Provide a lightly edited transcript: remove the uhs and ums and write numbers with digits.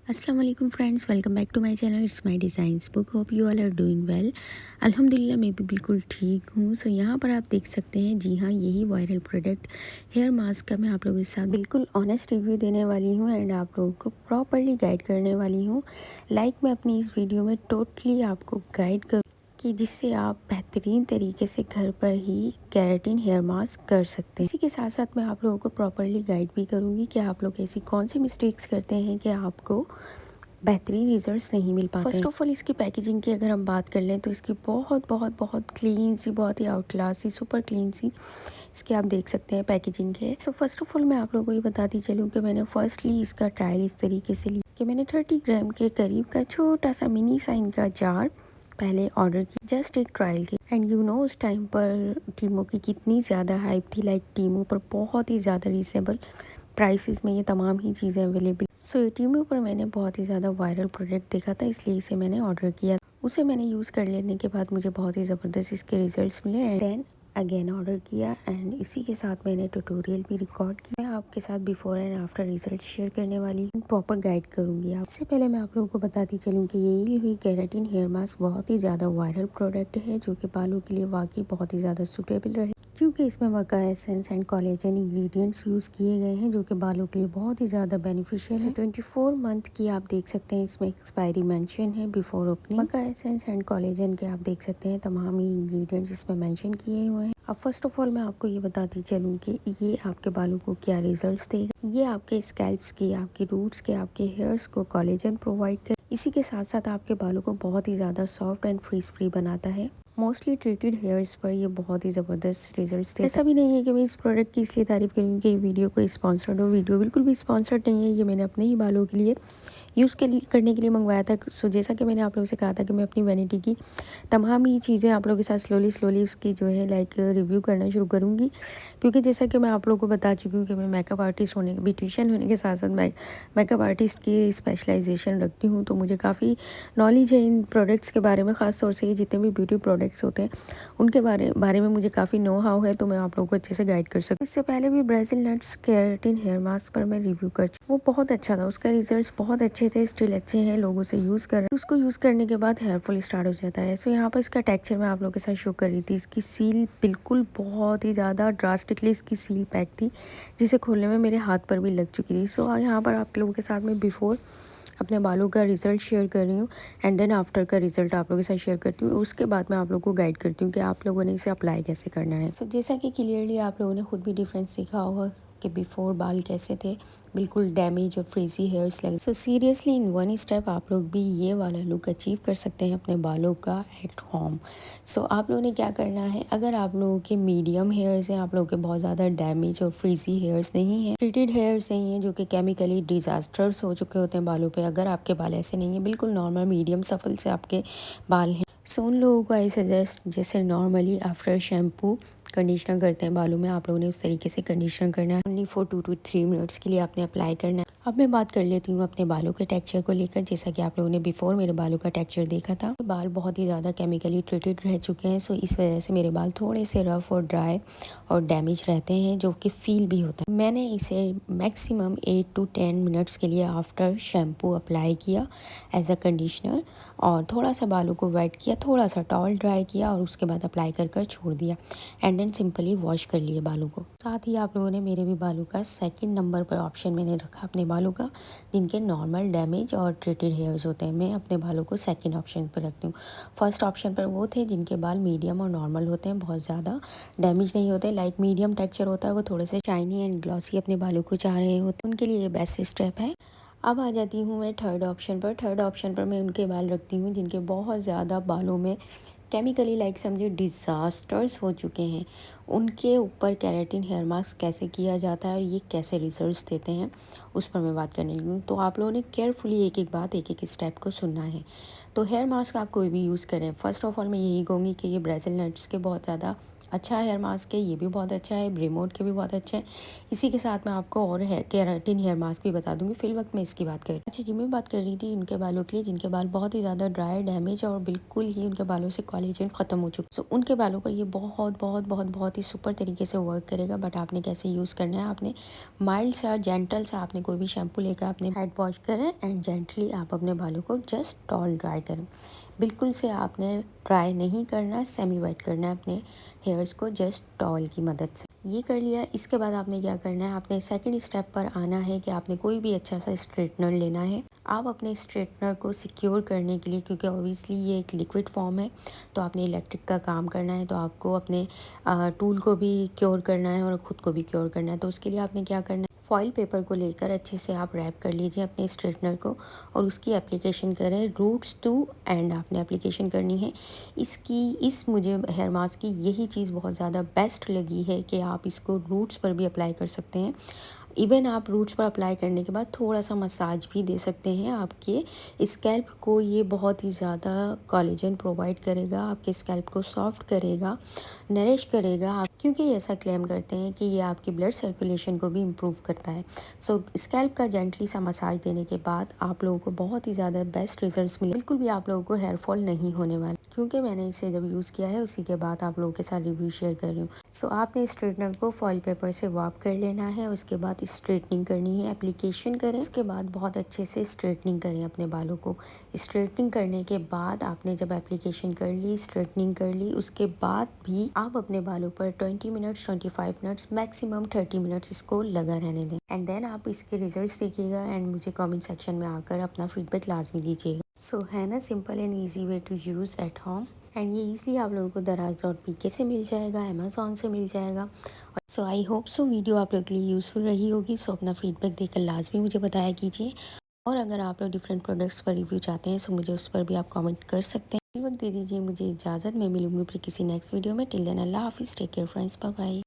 अस्सलाम वालेकुम friends, welcome back to my channel. It's my designs book. Hope you all are doing well. अल्हम्दुलिल्लाह मैं भी बिल्कुल ठीक हूँ। सो यहाँ पर आप देख सकते हैं, जी हाँ, यही वायरल प्रोडक्ट हेयर मास्क का मैं आप लोगों के साथ बिल्कुल ऑनेस्ट रिव्यू देने वाली हूँ एंड आप लोगों को प्रॉपरली गाइड करने वाली हूँ। मैं अपनी इस वीडियो में टोटली आपको गाइड कर कि जिससे आप बेहतरीन तरीके से घर पर ही केराटिन हेयर मास्क कर सकते हैं। इसी के साथ साथ मैं आप लोगों को प्रॉपरली गाइड भी करूँगी कि आप लोग ऐसी कौन सी मिस्टेक्स करते हैं कि आपको बेहतरीन रिजल्ट्स नहीं मिल पाते। फर्स्ट ऑफ ऑल इसकी पैकेजिंग की अगर हम बात कर लें तो इसकी बहुत बहुत बहुत क्लीन सी, बहुत ही आउट क्लास सी, सुपर क्लीन सी इसके आप देख सकते हैं पैकेजिंग है। सो फर्स्ट ऑफ ऑल मैं आप लोगों को ये बताती चलूँ कि मैंने फर्स्टली इसका ट्रायल इस तरीके से लिया कि मैंने 30 ग्राम के करीब का छोटा सा मिनी साइन का जार पहले ऑर्डर किया, जस्ट एक ट्रायल की। एंड यू नो उस टाइम पर टीमो की कितनी ज़्यादा हाइप थी। टीमो पर बहुत ही ज़्यादा रीजनेबल प्राइसेस में ये तमाम ही चीज़ें अवेलेबल। सो यूट्यूब पर मैंने बहुत ही ज़्यादा वायरल प्रोडक्ट देखा था, इसलिए इसे मैंने ऑर्डर किया। उसे मैंने यूज़ कर लेने के बाद मुझे बहुत ही ज़बरदस्त इसके रिजल्ट्स मिले एंड देन अगेन ऑर्डर किया एंड इसी के साथ मैंने ट्यूटोरियल भी रिकॉर्ड किया। मैं आपके साथ before and after result share करने वाली हूँ, प्रॉपर गाइड करूँगी। इससे पहले मैं आप लोगों को बताती चलूँ कि यही हुई केराटिन हेयर मास्क बहुत ही ज़्यादा वायरल प्रोडक्ट है, जो कि बालों के लिए वाकई बहुत ही ज़्यादा सूटेबल रहे, क्योंकि इसमें मक्का essence and collagen ingredients use किए गए हैं, जो कि बालों के लिए बहुत ही ज़्यादा बेनिफिशियल है। 24 मंथ की आप देख सकते हैं इसमें एक्सपायरी मेंशन है before opening. Mecca essence and collagen के आप देख सकते हैं तमाम ही इंग्रेडिएंट्स इसमें मेंशन किए हुए हैं। अब फर्स्ट ऑफ ऑल मैं आपको ये बताती चलूँ कि ये आपके बालों को क्या रिजल्ट्स देगा। ये आपके स्कैल्प्स की, आपके रूट्स के, आपके हेयर्स को कोलेजन प्रोवाइड कर, इसी के साथ साथ आपके बालों को बहुत ही ज़्यादा सॉफ्ट एंड फ्रीज फ्री बनाता है। मोस्टली ट्रीटेड हेयर्स पर ये बहुत ही ज़बरदस्त रिजल्ट्स देता है। ऐसा भी नहीं है कि मैं इस प्रोडक्ट की इसलिए तारीफ करूँगी कि ये वीडियो कोई स्पॉन्सर्ड हो। वीडियो बिल्कुल भी स्पॉन्सर्ड नहीं है, ये मैंने अपने ही बालों के लिए करने के लिए मंगवाया था। सो जैसा कि मैंने आप लोगों से कहा था कि मैं अपनी वैनिटी की तमाम ही चीज़ें आप लोगों के साथ स्लोली उसकी जो है रिव्यू करना शुरू करूँगी, क्योंकि जैसा कि मैं आप लोगों को बता चुकी हूँ कि मैं मेकअप आर्टिस्ट होने, ब्यूटिशियन होने के साथ साथ मैं मेकअप आर्टिस्ट की स्पेशलाइजेशन रखती हूँ। तो मुझे काफ़ी नॉलेज है इन प्रोडक्ट्स के बारे में, ख़ास तौर से ये जितने भी ब्यूटी प्रोडक्ट्स होते हैं उनके बारे में मुझे काफ़ी नो हाउ है, तो मैं आप लोगों को अच्छे से गाइड कर सकती हूँ। इससे पहले भी Brazil nuts keratin hair mask पर मैं रिव्यू कर चुकी, वो बहुत अच्छा था, उसका रिजल्ट्स बहुत अच्छे थे, स्टिल अच्छे हैं, लोगों से यूज़ कर रहे हैं। उसको यूज़ करने के बाद हेयर फॉल स्टार्ट हो जाता है। सो यहाँ पर इसका टेक्सचर मैं आप लोगों के साथ शो कर रही थी। इसकी सील बिल्कुल बहुत ही ज़्यादा ड्रास्टिकली इसकी सील पैक थी, जिसे खोलने में मेरे हाथ पर भी लग चुकी थी। सो यहाँ पर आप लोगों के साथ में बिफोर अपने बालों का रिज़ल्ट शेयर कर रही हूँ एंड देन आफ्टर का रिज़ल्ट आप लोगों के साथ शेयर करती हूँ। उसके बाद मैं आप लोगों को गाइड करती हूँ कि आप लोगों ने इसे अप्लाई कैसे करना है। सो जैसा कि क्लियरली आप लोगों ने खुद भी डिफरेंस देखा होगा कि बिफोर बाल कैसे थे, बिल्कुल डैमेज और फ्रीजी हेयर्स लगे। So seriously in one step आप लोग भी ये वाला लुक अचीव कर सकते हैं अपने बालों का एट होम। सो आप लोगों ने क्या करना है, अगर आप लोगों के मीडियम हेयर्स हैं, आप लोगों के बहुत ज़्यादा डैमेज और फ्रीजी हेयर्स नहीं हैं, ट्रीटेड हेयर्स नहीं हैं जो कि केमिकली डिजास्टर्स हो चुके होते हैं बालों पे, अगर आपके बाल ऐसे नहीं हैं, बिल्कुल नॉर्मल मीडियम सफल से आपके बाल हैं, सो उन लोगों को आई सजेस्ट जैसे नॉर्मली आफ्टर शैम्पू कंडीशनर करते हैं बालों में, आप लोगों ने उस तरीके से कंडीशनर करना है। ओनली फॉर 2 to 3 मिनट्स के लिए आपने अप्लाई करना है। अब मैं बात कर लेती हूँ अपने बालों के टेक्सचर को लेकर। जैसा कि आप लोगों ने बिफोर मेरे बालों का टेक्सचर देखा था, बाल बहुत ही ज़्यादा केमिकली ट्रीटेड रह चुके हैं। सो इस वजह से मेरे बाल थोड़े से रफ और ड्राई और डैमेज रहते हैं, जो कि फील भी होता है। मैंने इसे मैक्सिमम 8 to 10 मिनट्स के लिए आफ्टर शैम्पू अप्लाई किया एज अ कंडीशनर, और थोड़ा सा बालों को वेट किया, थोड़ा सा टॉवल ड्राई किया और उसके बाद अप्लाई कर छोड़ दिया एंड देन सिंपली वॉश कर लिए बालों को। साथ ही आप लोगों ने मेरे भी बालों का सेकंड नंबर पर ऑप्शन मैंने रखा अपने बालों का, जिनके नॉर्मल डैमेज और ट्रीटेड हेयर्स होते हैं, मैं अपने बालों को सेकंड ऑप्शन पर रखती हूँ। फर्स्ट ऑप्शन पर वो थे जिनके बाल मीडियम और नॉर्मल होते हैं, बहुत ज़्यादा डैमेज नहीं होते, मीडियम टेक्सचर होता है, वो थोड़े से शाइनी एंड ग्लॉसी अपने बालों को चाह रहे होते हैं, उनके लिए ये बेस्ट स्टेप है। अब आ जाती हूँ मैं थर्ड ऑप्शन पर। थर्ड ऑप्शन पर मैं उनके बाल रखती हूँ जिनके बहुत ज़्यादा बालों में केमिकली समझे डिज़ास्टर्स हो चुके हैं। उनके ऊपर केराटिन हेयर मास्क कैसे किया जाता है और ये कैसे रिजल्ट्स देते हैं, उस पर मैं बात करने लगी हूँ। तो आप लोगों ने केयरफुली एक एक बात, एक एक स्टेप को सुनना है। तो हेयर मास्क आप कोई भी यूज़ करें, फर्स्ट ऑफ ऑल मैं यही कहूँगी कि ये ब्राज़िल नट्स के बहुत ज़्यादा अच्छा हेयर मास्क है, ये भी बहुत अच्छा है, ब्रेमोड के भी बहुत अच्छे हैं। इसी के साथ मैं आपको और केराटिन हेयर मास्क भी बता दूंगी। फिल वक्त मैं इसकी बात कर रही अच्छा जी, मैं बात कर रही थी उनके बालों के लिए जिनके बाल बहुत ही ज़्यादा ड्राई, डैमेज और बिल्कुल ही उनके बालों से कोलेजन ख़त्म हो चुका। सो उनके बालों पर ये बहुत बहुत बहुत बहुत ही सुपर तरीके से वर्क करेगा। बट आपने कैसे यूज़ करना है, आपने माइल्ड सा जेंटल सा आपने कोई भी शैम्पू लेकर आपने हेड वॉश करें एंड जेंटली आप अपने बालों को जस्ट टॉल ड्राई करें। बिल्कुल से आपने ड्राई नहीं करना, सेमी वेट करना है अपने हेयर्स को जस्ट टॉल की मदद से। ये कर लिया। इसके बाद आपने क्या करना है, आपने सेकंड स्टेप पर आना है कि आपने कोई भी अच्छा सा स्ट्रेटनर लेना है। आप अपने स्ट्रेटनर को सिक्योर करने के लिए, क्योंकि ऑब्वियसली ये एक लिक्विड फॉर्म है तो आपने इलेक्ट्रिक का काम करना है, तो आपको अपने टूल को भी क्योर करना है और ख़ुद को भी क्योर करना है। तो उसके लिए आपने क्या करना है, फॉइल पेपर को लेकर अच्छे से आप रैप कर लीजिए अपने स्ट्रेटनर को और उसकी एप्लीकेशन करें रूट्स टू एंड आपने एप्लीकेशन करनी है इस मुझे हेयर मास्क की यही चीज़ बहुत ज़्यादा बेस्ट लगी है कि आप इसको रूट्स पर भी अप्लाई कर सकते हैं। इवन आप रूट्स पर अप्लाई करने के बाद थोड़ा सा मसाज भी दे सकते हैं। आपके स्कैल्प को ये बहुत ही ज़्यादा कोलेजन प्रोवाइड करेगा, आपके स्कैल्प को सॉफ्ट करेगा, नरिश करेगा। आप क्योंकि ये ऐसा क्लेम करते हैं कि ये आपकी ब्लड सर्कुलेशन को भी इम्प्रूव करता है। सो स्कैल्प का जेंटली सा मसाज देने के बाद आप लोगों को बहुत ही ज़्यादा बेस्ट रिजल्ट्स मिले। बिल्कुल भी आप लोगों को हेयर फॉल नहीं होने वाला, क्योंकि मैंने इसे जब यूज़ किया है उसी के बाद आप लोगों के साथ रिव्यू शेयर कर रही हूँ। सो आपने स्ट्रेटनर को फॉइल पेपर से वॉप कर लेना है, उसके बाद स्ट्रेटनिंग करनी है, एप्लीकेशन करें, उसके बाद बहुत अच्छे से स्ट्रेटनिंग करें अपने बालों को। स्ट्रेटनिंग करने के बाद आपने जब एप्लीकेशन कर ली, स्ट्रेटनिंग कर ली, उसके बाद भी आप अपने बालों पर 20 मिनट्स 25 मिनट्स मैक्सिमम 30 मिनट्स इसको लगा रहने दें एंड देन आप इसके रिजल्ट्स देखिएगा एंड मुझे कमेंट सेक्शन में आकर अपना फीडबैक लाजमी दीजिएगा। सो है ना simple and easy way to use at home and ये ईज़िली आप लोगों को दराज.pk से मिल जाएगा, अमेज़ॉन से मिल जाएगा। सो आई होप सो वीडियो आप लोगों के लिए यूज़फुल रही होगी। सो अपना फीडबैक देकर लाजमी मुझे बताया कीजिए और अगर आप लोग डिफरेंट प्रोडक्ट्स पर रिव्यू चाहते हैं सो मुझे उस पर भी आप कमेंट कर सकते हैं। वक्त दे दीजिए मुझे इजाज़त, मैं मिलूंगी फिर किसी नेक्स्ट वीडियो में। टिल देन अल्लाह हाफिज़, take care friends, bye bye.